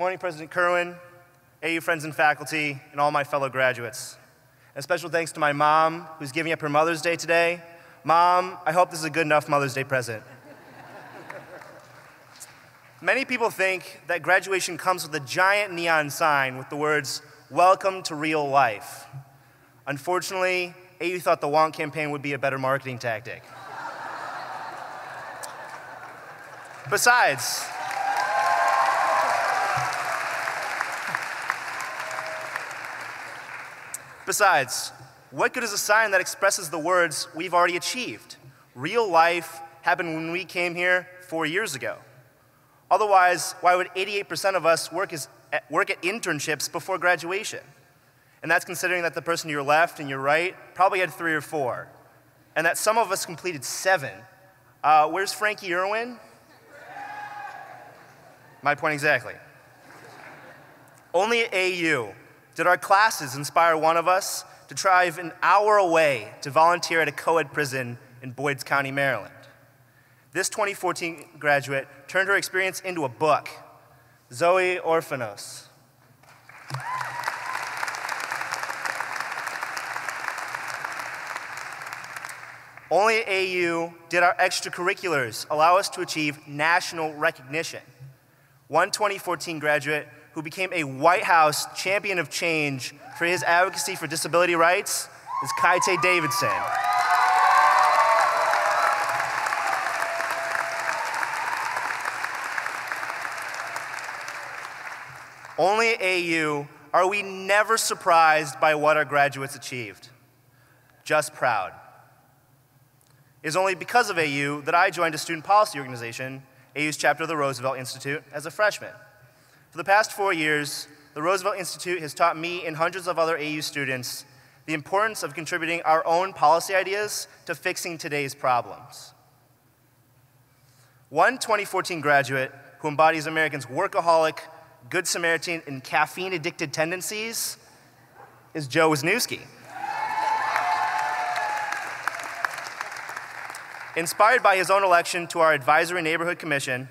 Morning, President Kerwin, AU friends and faculty, and all my fellow graduates. And a special thanks to my mom, who's giving up her Mother's Day today. Mom, I hope this is a good enough Mother's Day present. Many people think that graduation comes with a giant neon sign with the words, "Welcome to real life." Unfortunately, AU thought the Want campaign would be a better marketing tactic. Besides, what good is a sign that expresses the words we've already achieved? Real life happened when we came here 4 years ago. Otherwise, why would 88% of us work at internships before graduation? And that's considering that the person to your left and your right probably had 3 or 4, and that some of us completed 7. Where's Frankie Irwin? My point exactly. Only at AU did our classes inspire one of us to drive an hour away to volunteer at a co-ed prison in Boyds County, Maryland. This 2014 graduate turned her experience into a book, Zoe Orphanos. Only at AU did our extracurriculars allow us to achieve national recognition. One 2014 graduate who became a White House champion of change for his advocacy for disability rights is Kaite Davidson. Only at AU are we never surprised by what our graduates achieved, just proud. It is only because of AU that I joined a student policy organization, AU's chapter of the Roosevelt Institute, as a freshman. For the past 4 years, the Roosevelt Institute has taught me and hundreds of other AU students the importance of contributing our own policy ideas to fixing today's problems. One 2014 graduate who embodies Americans' workaholic, Good Samaritan, and caffeine-addicted tendencies is Joe Wisniewski. Inspired by his own election to our Advisory Neighborhood Commission,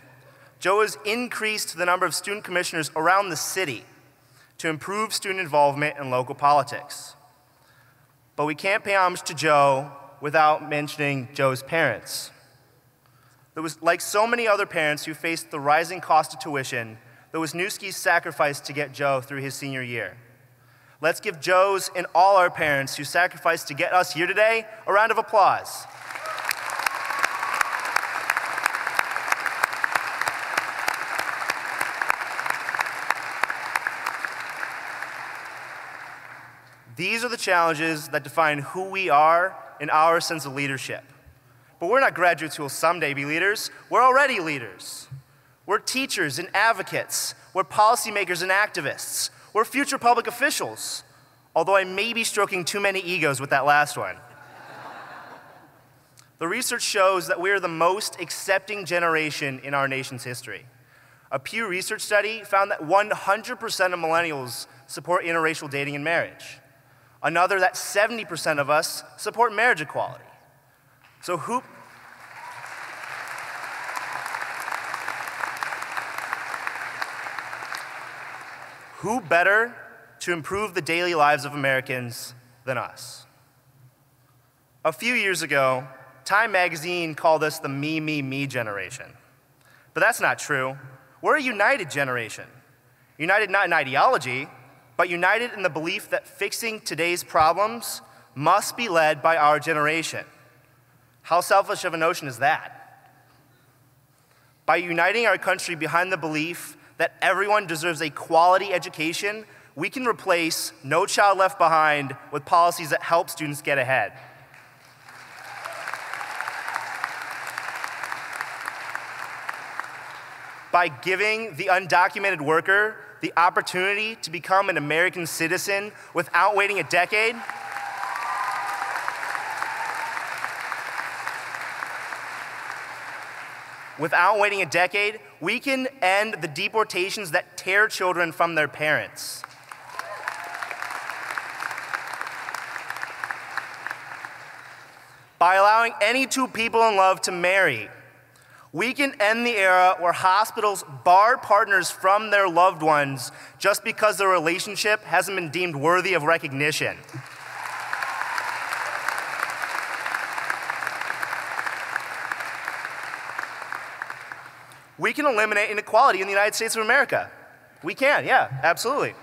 Joe has increased the number of student commissioners around the city to improve student involvement in local politics. But we can't pay homage to Joe without mentioning Joe's parents. Like so many other parents who faced the rising cost of tuition, the Wisniewskis sacrificed to get Joe through his senior year. Let's give Joe's and all our parents who sacrificed to get us here today a round of applause. These are the challenges that define who we are and our sense of leadership. But we're not graduates who will someday be leaders. We're already leaders. We're teachers and advocates. We're policymakers and activists. We're future public officials, although I may be stroking too many egos with that last one. The research shows that we are the most accepting generation in our nation's history. A Pew Research study found that 100% of millennials support interracial dating and marriage. Another that 70% of us support marriage equality. So who better to improve the daily lives of Americans than us? A few years ago, Time magazine called us the me, me, me generation. But that's not true. We're a united generation. United not in ideology, but united in the belief that fixing today's problems must be led by our generation. How selfish of a notion is that? By uniting our country behind the belief that everyone deserves a quality education, we can replace No Child Left Behind with policies that help students get ahead. By giving the undocumented worker the opportunity to become an American citizen without waiting a decade, we can end the deportations that tear children from their parents. By allowing any two people in love to marry, We can end the era where hospitals bar partners from their loved ones just because their relationship hasn't been deemed worthy of recognition. We can eliminate inequality in the United States of America. We can, yeah, absolutely.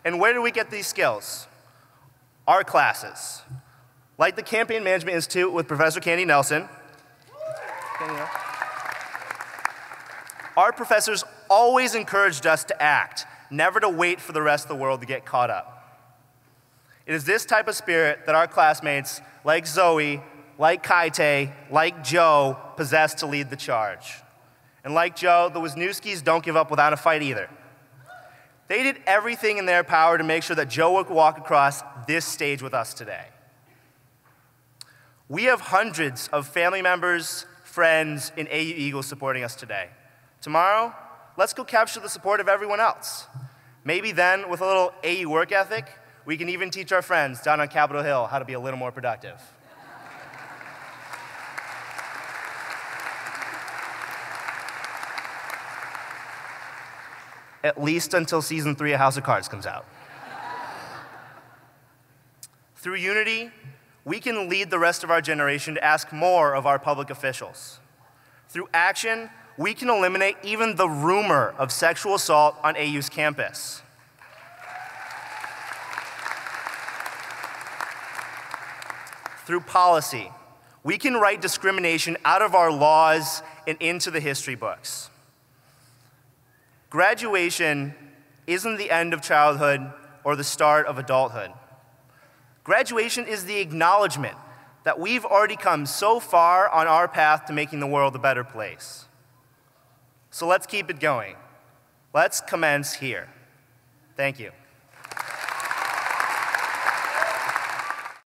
And where do we get these skills? Our classes. Like the Campaign Management Institute with Professor Candy Nelson. Our professors always encouraged us to act, never to wait for the rest of the world to get caught up. It is this type of spirit that our classmates, like Zoe, like Kaite, like Joe, possess to lead the charge. And like Joe, the Wisniewskis don't give up without a fight either. They did everything in their power to make sure that Joe would walk across this stage with us today. We have hundreds of family members, friends, and AU Eagles supporting us today. Tomorrow, let's go capture the support of everyone else. Maybe then, with a little AU work ethic, we can even teach our friends down on Capitol Hill how to be a little more productive. At least until season 3 of House of Cards comes out. Through unity, we can lead the rest of our generation to ask more of our public officials. Through action, we can eliminate even the rumor of sexual assault on AU's campus. Through policy, we can write discrimination out of our laws and into the history books. Graduation isn't the end of childhood or the start of adulthood. Graduation is the acknowledgement that we've already come so far on our path to making the world a better place. So let's keep it going. Let's commence here. Thank you.